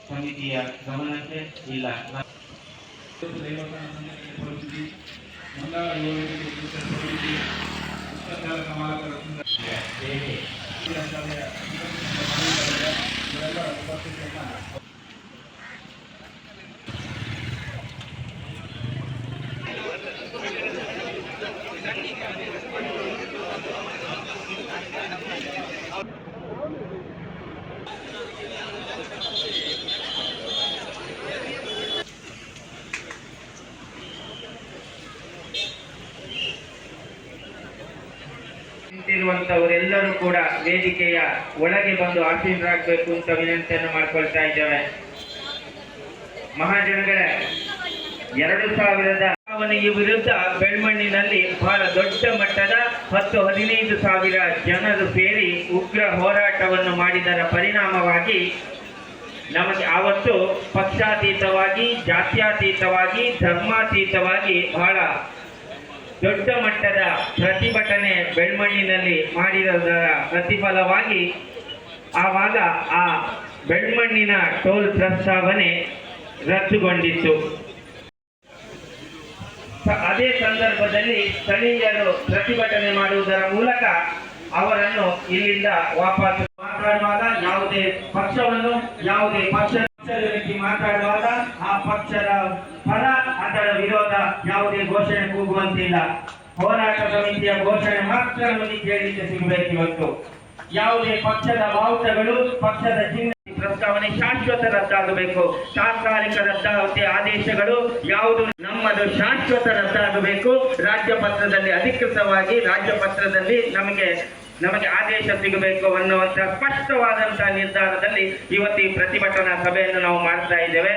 ಸಮಿತಿಯ ಗಮನಕ್ಕೆ ಇಲ್ಲ. ಇರುವಂತವರೆಲ್ಲರೂ ಕೂಡ ವೇದಿಕೆಯ ಒಳಗೆ ಬಂದು ಆಸೀನರಾಗಬೇಕು ಅಂತ ವಿನಂತಿಯನ್ನು ಮಾಡಿಕೊಳ್ತಾ ಇದ್ದೇವೆ. ಮಹಾಜನಗಳೇ, 2000 ವಿರುದ್ಧ ಬೆಳ್ಮಣ್ಣಿನಲ್ಲಿ ಬಹಳ ದೊಡ್ಡ ಮಟ್ಟದ 10-15 ಸಾವಿರ ಜನರು ಸೇರಿ ಉಗ್ರ ಹೋರಾಟವನ್ನು ಮಾಡಿದರ ಪರಿಣಾಮವಾಗಿ ನಮಗೆ ಆವತ್ತು ಪಕ್ಷಾತೀತವಾಗಿ, ಜಾತ್ಯತೀತವಾಗಿ, ಧರ್ಮಾತೀತವಾಗಿ ಬಹಳ ದೊಡ್ಡ ಮಟ್ಟದ ಪ್ರತಿಭಟನೆ ಬೆಳ್ಮಣ್ಣಿನಲ್ಲಿ ಮಾಡಿರೋದರ ಪ್ರತಿಫಲವಾಗಿ ಆವಾಗ ಆ ಬೆಳ್ಮಣ್ಣಿನ ಟೋಲ್ ಪ್ರಸ್ತಾವನೆ ರದ್ದುಗೊಂಡಿತ್ತು. ಅದೇ ಸಂದರ್ಭದಲ್ಲಿ ಸ್ಥಳೀಯರು ಪ್ರತಿಭಟನೆ ಮಾಡುವುದರ ಮೂಲಕ ಅವರನ್ನು ಇಲ್ಲಿಂದ ವಾಪಸ್ ಮಾತಾಡುವಾಗ ಯಾವುದೇ ಪಕ್ಷವನ್ನು, ಯಾವುದೇ ಪಕ್ಷದ ವ್ಯಕ್ತಿ ಮಾತಾಡುವಾಗ ಆ ಪಕ್ಷದ ಪರ ಅದರ ವಿರೋಧ ಯಾವುದೇ ಘೋಷಣೆ ಕೂಗುವಂತಿಲ್ಲ. ಹೋರಾಟ ಸಮಿತಿಯ ಘೋಷಣೆ ಮಾತ್ರ ನಮಗೆ ಕೇಳಲಿಕ್ಕೆ ಸಿಗಬೇಕು. ಇವತ್ತು ಯಾವುದೇ ಪಕ್ಷದ ಬಾವುಟಗಳು, ಪಕ್ಷದ ಚಿಹ್ನೆ ಪ್ರಸ್ತಾವನೆ ಶಾಶ್ವತ ರದ್ದಾಗಬೇಕು. ತಾತ್ಕಾಲಿಕ ರದ್ದಾವಣೆ ಆದೇಶಗಳು ಯಾವುದು ನಮ್ಮದು ಶಾಶ್ವತ ರದ್ದಾಗಬೇಕು. ರಾಜ್ಯಪತ್ರದಲ್ಲಿ ಅಧಿಕೃತವಾಗಿ ರಾಜ್ಯಪತ್ರದಲ್ಲಿ ನಮಗೆ ಆದೇಶ ಸಿಗಬೇಕು ಅನ್ನುವಂಥ ಸ್ಪಷ್ಟವಾದಂತಹ ನಿರ್ಧಾರದಲ್ಲಿ ಇವತ್ತು ಈ ಪ್ರತಿಭಟನಾ ಸಭೆಯನ್ನು ನಾವು ಮಾಡ್ತಾ ಇದ್ದೇವೆ.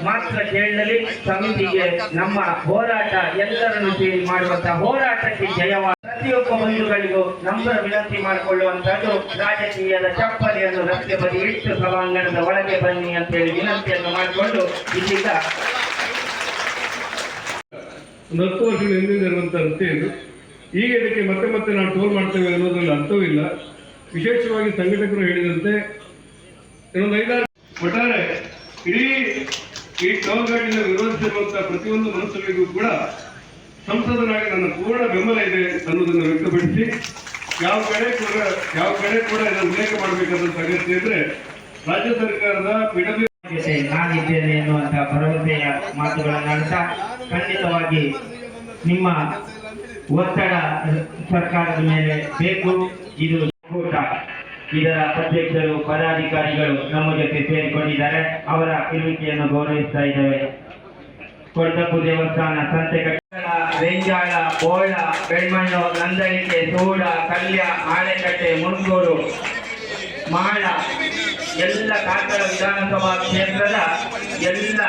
ಮಾತ್ರ ಕೇಳಲಿ ಸಮಿತಿಗೆ ನಮ್ಮ ಹೋರಾಟ ಎಲ್ಲರನ್ನು ಸೇರಿ ಮಾಡುವಂತಹ ಹೋರಾಟಕ್ಕೆ ಜಯವಾದ ಪ್ರತಿಯೊಬ್ಬ ಬಂಧುಗಳಿಗೂ ನಮ್ಮ ವಿನಂತಿ ಮಾಡಿಕೊಳ್ಳುವಂತದ್ದು, ರಾಜಕೀಯದ ಚಪ್ಪಲಿಯನ್ನು ರಸ್ತೆ ಬದಿ ಇಟ್ಟು ಸಭಾಂಗಣದ ಒಳಗೆ ಬನ್ನಿ ಅಂತೇಳಿ ವಿನಂತಿಯನ್ನು ಮಾಡಿಕೊಂಡು ಇಲ್ಲಿಂದ 10 ವರ್ಷಗಳ ಹಿಂದಿನ ಇರುವಂತಹ ರಸ್ತೆ ಇದು. ಈಗ ಇದಕ್ಕೆ ಮತ್ತೆ ನಾವು ಟೋಲ್ ಮಾಡ್ತೇವೆ ಅನ್ನೋದ್ರಲ್ಲಿ ಅರ್ಥವಿಲ್ಲ. ವಿಶೇಷವಾಗಿ ಸಂಘಟಕರು ಹೇಳಿದಂತೆ ಇನ್ನೊಂದು 5-6 ಒಟ್ಟಾರೆ ಇಡೀ ಈ ಟೋಲ್ ಗಾಡಿನ ವಿರೋಧಿಸಿರುವಂತಹ ಪ್ರತಿಯೊಂದು ಮನಸ್ಸುಗಳಿಗೂ ಕೂಡ ಸಂಸದನಾಗಿ ನನ್ನ ಪೂರ್ಣ ಬೆಂಬಲ ಇದೆ ಅನ್ನೋದನ್ನು ವ್ಯಕ್ತಪಡಿಸಿ, ಯಾವ ಕಡೆ ಕೂಡ ಇದನ್ನು ಉಲ್ಲೇಖ ಮಾಡಬೇಕಾದಂತ ಅಗತ್ಯ ಇದ್ರೆ ರಾಜ್ಯ ಸರ್ಕಾರದ ಪಿಡಬ್ಲ್ಯೂ ನಾನಿದ್ದೇನೆ ಎನ್ನುವಂತಹ ಭರವಸೆಯ ಮಾತುಗಳನ್ನಾಡ್ತಾ, ಖಂಡಿತವಾಗಿ ನಿಮ್ಮ ಒತ್ತಡ ಸರ್ಕಾರದ ಮೇಲೆ ಬೇಕು. ಇದು ಕೂಟ, ಇದರ ಅಧ್ಯಕ್ಷರು, ಪದಾಧಿಕಾರಿಗಳು ನಮ್ಮ ಜೊತೆ ಸೇರಿಕೊಂಡಿದ್ದಾರೆ. ಅವರ ಇರುವಿಕೆಯನ್ನು ಗೌರವಿಸ್ತಾ ಇದ್ದೇವೆ. ಕೊಟ್ಟಪ್ಪು ದೇವಸ್ಥಾನ, ಸಂತೆಕಟ್ಟಡ, ವೆಂಜಾಳ, ಬೋಳ, ಬೆಳ್ಮಣ್ಣು, ನಂದಳಿಕೆ, ಸೂಡ, ಕಲ್ಯ, ಆಳೆಕಟ್ಟೆ, ಮುನ್ಗೂರು, ಮಾಳ ಎಲ್ಲ ಕಾರ್ಕಳ ವಿಧಾನಸಭಾ ಕ್ಷೇತ್ರದ ಎಲ್ಲ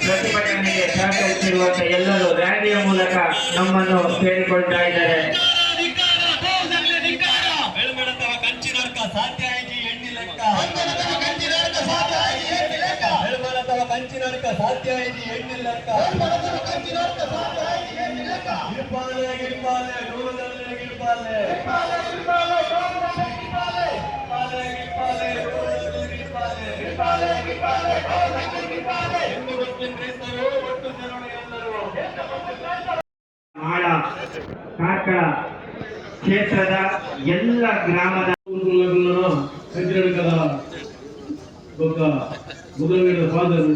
ಪ್ರತಿಭಟನೆಗೆ ಸಹಕರಿಸಿರುವಂತಹ ಎಲ್ಲರೂ ರ್ಯಾಲಿಯ ಮೂಲಕ ನಮ್ಮನ್ನು ಸೇರಿಕೊಳ್ತಾ ಇದ್ದಾರೆ. ಮಾಳ ಕಾರ್ಕಳ ಕ್ಷೇತ್ರದ ಎಲ್ಲ ಗ್ರಾಮದ ಸಂಚರಣಕದ ఒక ಮುಗಂಗಡ ಫಾದರ್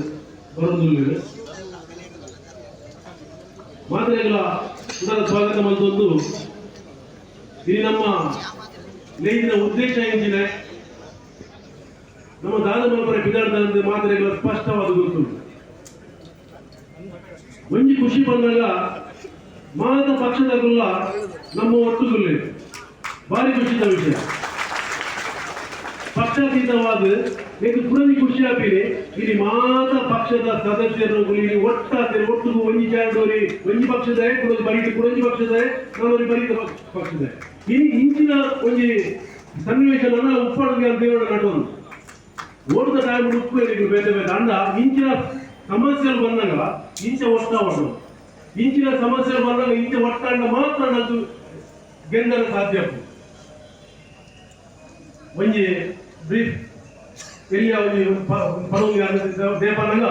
ಬರುವುದಿಲ್ಲ ಮಾತ್ರೆಗಳ ಪುನಃ ಸ್ವಾಗತ ಮಂತೊಂದು ಇದು ನಮ್ಮ ನೇಜಿನ ಉದ್ದೇಶ ಏನಿದೆ. ನಮ್ಮ ದಾನಮಲ್ಪರ ಬಿದಾರ್ಥ ಮಾತ್ರೆಗಳ ಸ್ಪಷ್ಟವಾದ ಗೊತ್ತುಂಟು. ಒಂಜಿ ಖುಷಿ ಬಂದಾಗ ಮಾತ ಪಕ್ಷದಲ್ಲ ನಮ್ಮ ಒಟ್ಟುಗುಲ್ಲ ಭಾರಿ ಖುಷಿದ ವಿಷಯ. ಪಕ್ಷಾತೀತವಾದ ಇದು ಪುರನಿ ಖುಷಿ ಆಗ್ತೀನಿ. ಇಲ್ಲಿ ಮಾತ ಪಕ್ಷದ ಸದಸ್ಯರು ಇಲ್ಲಿ ಒಟ್ಟಾಗ್ತಾರೆ. ಒಟ್ಟಿಗೂ ಒಂಜಿ ಚಾಡೋರಿ ಒಂಜಿ ಪಕ್ಷದ ಕುಡೋದು ಬರೀತಿ ಕುಡಂಜಿ ಪಕ್ಷದ ನಾನೂರಿ ಬರೀತ ಪಕ್ಷದ ಇನ್ನು ಇಂಚಿನ ಒಂಜಿ ಸನ್ನಿವೇಶನ ಉಪ್ಪಳಿಗೆ ಅಂತ ಹೇಳೋಣ ನಟೋನು ಓಡಿದ ಟೈಮ್ ಉಪ್ಪು ಹೇಳಿದ್ರು ಬೇರೆ ಬೇರೆ ಅಂದ ಇಂಚಿನ ಸಮಸ್ಯೆಗಳು ಬಂದಾಗ ಇಂಚೆ ಒಟ್ಟಾವಡು. ಇಂಚಿನ ಸಮಸ್ಯೆಗಳು ಬಂದಾಗ ಇಂಚೆ ಒಟ್ಟಾಂಡ ಮಾತ್ರ ನಂದು ಗೆಲ್ಲಲು ಸಾಧ್ಯ. ಒಂಜಿ ಬ್ರೀಫ್ ಎಲ್ಲಿ ಅವರು ಪರವಾಗಿ ದೇಪಾನಂಗ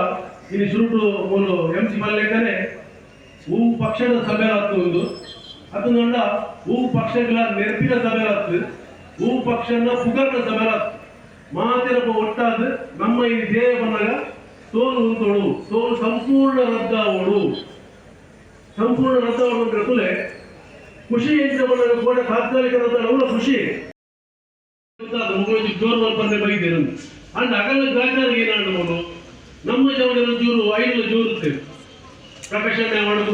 ಇಲ್ಲಿ ಶುರುಟು ಒಂದು MC ಮಲ್ಲೇಕನೆ ಹೂ ಪಕ್ಷದ ಸಭೆ ಆಗ್ತು ಒಂದು ಅದು ನೋಡ ಹೂ ಪಕ್ಷಗಳ ನೆರಪಿನ ಸಭೆ ಆಗ್ತು ಹೂ ಪಕ್ಷದ ಪುಗರ್ನ ಸಭೆ ಆಗ್ತು ಮಾತಿರಪ್ಪ ಒಟ್ಟಾದ ನಮ್ಮ ಈ ದೇಹ ಬಂದಾಗ ತೋಲು ಉಂಟೋಡು ತೋಲು ಸಂಪೂರ್ಣ ರದ್ದಾವೋಡು ಸಂಪೂರ್ಣ ರದ್ದಾವೋಡು ಅಂದ್ರೆ ತುಲೆ ಖುಷಿ ಅಂತ ಬಂದಾಗ ಕೂಡ ತಾತ್ಕಾಲಿಕ ರದ್ದ ಅವಳ ಖುಷಿ ಮುಗಿದು ಜೋರು ಮಲ್ಪಂದೆ ಬೈದೇನು ಅಂಡ್ ಅಗಲ ಗಾಚಾರಿಗೆ ಏನಾಡು ನಮ್ಮ ಜವನ ಜೂರು ಐದು ಜೋರುತ್ತೆ ಪ್ರಕಾಶನ ಮಾಡೋದು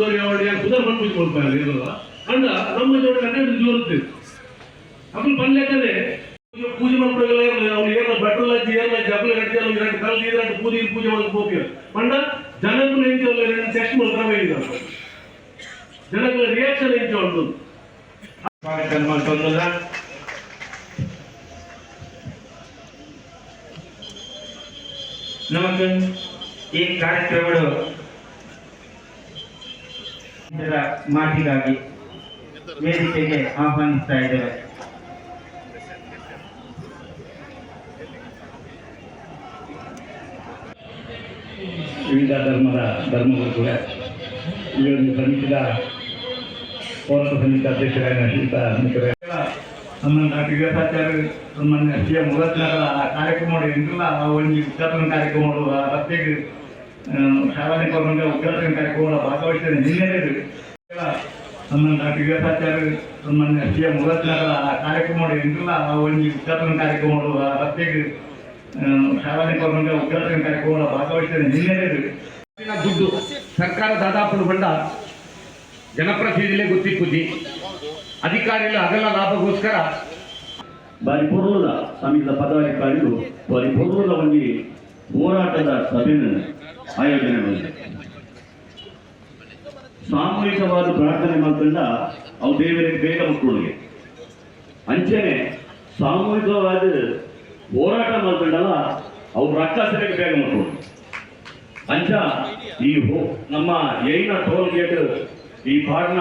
ಕುದರ್ ಬಂದ್ಬಿಟ್ಟು ಕೊಡ್ತಾರೆ ಇರಲ್ಲ ಅಂಡ ನಮ್ಮ ಜವನ ಹನ್ನೆರಡು ಜೋರುತ್ತೆ ಅಪ್ಪಲು ಬಂದ್ಲೇಕನೆ ಪೂಜೆ ಮಾಡ್ಕೊಳ್ಳಿ ಅವ್ರು ಏನ ಬೆಟ್ರೋಲ್ ಹಚ್ಚಿ ಏನಾಚಿ ಅಪ್ಪಲೆ ಕಟ್ಟಿ ಅವ್ರು ಎರಡು ಕಲ್ಲು ನೀರು ಪೂಜೆ ಮಾಡೋದು ಹೋಗಿ ಪಂಡ ಜನಗಳು ಹೆಂಚೋಲ್ಲ ಎರಡು ಟೆಸ್ಟ್ ಮಾಡ್ತಾರೆ ಹೇಳಿದ್ದಾರೆ ಜನಗಳ ರಿಯಾಕ್ಷನ್ ಹೆಂಚೋದು ನಮಗೆ ಈ ಕಾರ್ಯಕ್ರಮಗಳು ಮಾತಿಗಾಗಿ ವೇದಿಕೆಗೆ ಆಹ್ವಾನಿಸ್ತಾ ಇದ್ದೇವೆ. ವಿವಿಧ ಧರ್ಮಗುರುಗಳ ಈ ಒಂದು ಸಮಿತಿಯ ಹೋರಾಟ ಸಮಿತಿ ಅಧ್ಯಕ್ಷರಾದ ಶ್ರೀಯುತ ಸನ್ಮಾನ್ಯ ಡಾಕ್ಟರ್ ವಿವೇಕಾಚಾರ್ಯ ಸನ್ಮಾನ್ಯ CM ಮುರತ್ನಗರ ಕಾರ್ಯಕ್ರಮ ಎಂದಿಲ್ಲ ಒಂದು ಉದ್ಘಾಟನಾ ಕಾರ್ಯಕ್ರಮ ರಸ್ತೆಗೆ ಸಾರ್ವಜನಿಕ ಉದ್ಘಾಟನಾ ಕಾರ್ಯಕ್ರಮ ಭಾಗವಹಿಸಿದ ನಿನ್ನೆಲೆ ಸನ್ಮಾನ್ಯ ಡಾಕ್ಟರ್ ವಿವೇಕಾಚಾರ್ಯ ಸನ್ಮಾನ್ಯ CM ಮುರತ್ನಗರ ಕಾರ್ಯಕ್ರಮ ಎಂದಿಲ್ಲ ಒಂದು ಉದ್ಘಾಟನಾ ಕಾರ್ಯಕ್ರಮ ರಸ್ತೆಗೆ ಸಾರ್ವಜನಿಕ ಉದ್ಘಾಟನಾ ಕಾರ್ಯಕ್ರಮ ಭಾಗವಹಿಸಿದ ನಿನ್ನೆಲೆ ದುಡ್ಡು ಸರ್ಕಾರ ದಾದಾಪುರ ಬಂಡ ಜನಪ್ರತಿನಿಧಿಗಳೇ ಗೊತ್ತಿಕ್ಕುದ್ದಿ ಅಧಿಕಾರಿಗಳ ಅಗಲ ಲಾಭಗೋಸ್ಕರ ಪರಿಪೂರ್ಣದ ಸಮಿತಿಯ ಪದಾಧಿಕಾರಿಗಳು ಪರಿಪೂರ್ಣದ ಒಂದು ಹೋರಾಟದ ಸಭೆಯನ್ನು ಆಯೋಜನೆ ಮಾಡಿದೆ. ಸಾಮೂಹಿಕವಾದ ಪ್ರಾರ್ಥನೆ ಮಾಡ್ಕೊಂಡ ಅವು ದೇವರಿಗೆ ಬೇಗ ಮಕ್ಕಳಿಗೆ ಅಂಚೆನೆ ಸಾಮೂಹಿಕವಾದ ಹೋರಾಟ ಮಾಡ್ಕೊಂಡಲ್ಲ ಅವ್ರು ರಕ್ಕಸರಿಗೆ ಬೇಗ ಮಕ್ಕಳು ಅಂಚ ಈ ನಮ್ಮ ಏನ ಟೋಲ್ ಗೇಟ್ ಈ ಪಾಡ್ನ